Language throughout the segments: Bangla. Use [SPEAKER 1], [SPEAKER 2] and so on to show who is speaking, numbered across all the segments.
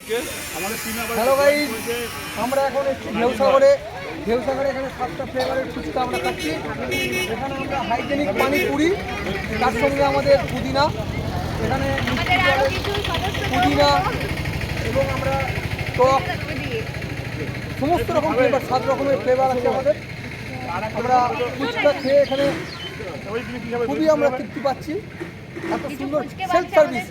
[SPEAKER 1] হ্যালো গাইস, আমরা এখন একটু ঢেউসাগরে এখানে 7টা ফ্লেভারের ফুচকা আমরা খাচ্ছি। এখানে আমরা হাইজেনিক পানিপুরি, তার সঙ্গে আমাদের পুদিনা, এখানে পুদিনা এবং আমরা টক সমস্ত রকম ফ্লেভার, 7 রকমের ফ্লেভার আছে আমাদের। আমরা ফুচকা খেয়ে এখানে খুবই আমরা তৃপ্তি পাচ্ছি। এত সুন্দর সেলফ সার্ভিস,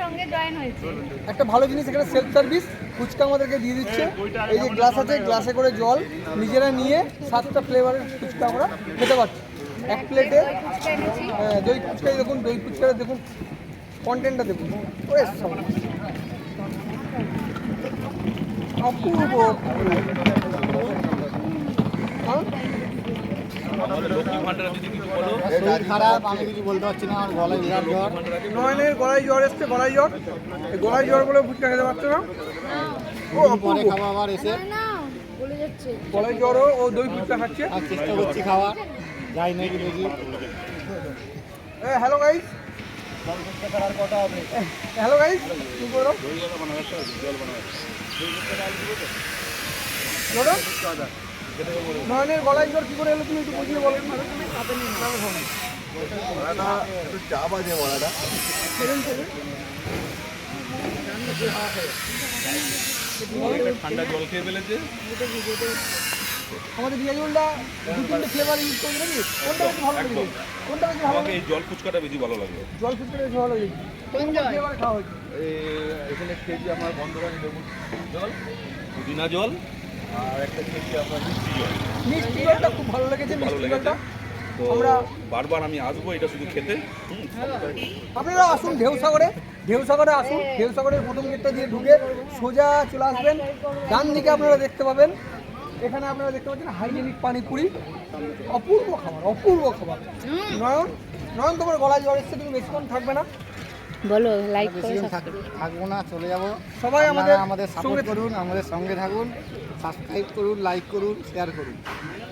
[SPEAKER 1] একটা ভালো জিনিস এখানে সেলফ সার্ভিস। ফুচকা আমাদেরকে দিয়ে দিচ্ছে, এই যে গ্লাস আছে, গ্লাসে করে জল নিজেরা নিয়ে 7টা ফ্লেভারের ফুচকা আমরা খেতে পারছি এক প্লেটে। দই ফুচকাই দেখুন, দই ফুচকাটা দেখুন, কন্টেন্টটা দেখুন, অপূর্ব।
[SPEAKER 2] খারাপ, আমি কিছু বলতে পারছি না, আমার গলায় বিরাট জ্বর।
[SPEAKER 1] নয়নের গলায় জ্বর এসছে, গলায় জ্বর, এই গলায় জ্বর বলে ফুচকা খেতে পারছে না।
[SPEAKER 2] পরে খাওয়া আবার এসে
[SPEAKER 1] গলায় জ্বরও ও দই ফুচকা খাচ্ছে।
[SPEAKER 2] আর চেষ্টা করছি খাওয়া, যাই নাকি দেখি।
[SPEAKER 1] হ্যালো গাইস, হ্যালো গাইস, কি করো? নয়নের গলায় জ্বর কি করে এলো তুমি একটু বুঝিয়ে বলো।
[SPEAKER 3] চা বাজে বলাটা ঠান্ডা জল খেয়ে ফেলেছে।
[SPEAKER 1] আমাদের রিয়াজুলটা 2-3টে ফ্লেভার ইউজ করে নাকি, কোনটা বেশি ভালো লাগে? কোনটা বেশি ভালো লাগে?
[SPEAKER 3] এই জল ফুচকাটা বেশি ভালো লাগে।
[SPEAKER 1] জল ফুচকাটা বেশি ভালো লাগে। কোন ফ্লেভার খাওয়া হয়েছে?
[SPEAKER 3] এখানে খেয়েছি আমার বন্ধুবাড়ি লেবু জল, পুদিনা জল, আর একটা খেয়েছি আপনার মিষ্টি জল।
[SPEAKER 1] মিষ্টি জলটা খুব ভালো লেগেছে, মিষ্টি জলটা।
[SPEAKER 3] তো বারবার আমি আসবো এটা শুধু খেতে।
[SPEAKER 1] আপনারা আসুন ঢেউসাগরে আসুন। ঢেউসাগরের প্রথম গেটটা দিয়ে ঢুকে সোজা চলে আসবেন, ডান দিকে আপনারা দেখতে পাবেন, এখানে আপনারা দেখতে পাচ্ছেন হাইজেনিক পানিপুরি। অপূর্ব খাবার। নয়ন তোমার গলায় জ্বর এসছে, তুমি বেশিক্ষণ থাকবে না,
[SPEAKER 4] বলো লাইক করে
[SPEAKER 2] বেশিক্ষণ থাকবো না, চলে যাবো।
[SPEAKER 1] সবাই
[SPEAKER 2] আমাদের সাপোর্ট করুন, আমাদের সঙ্গে থাকুন, সাবস্ক্রাইব করুন, লাইক করুন, শেয়ার করুন।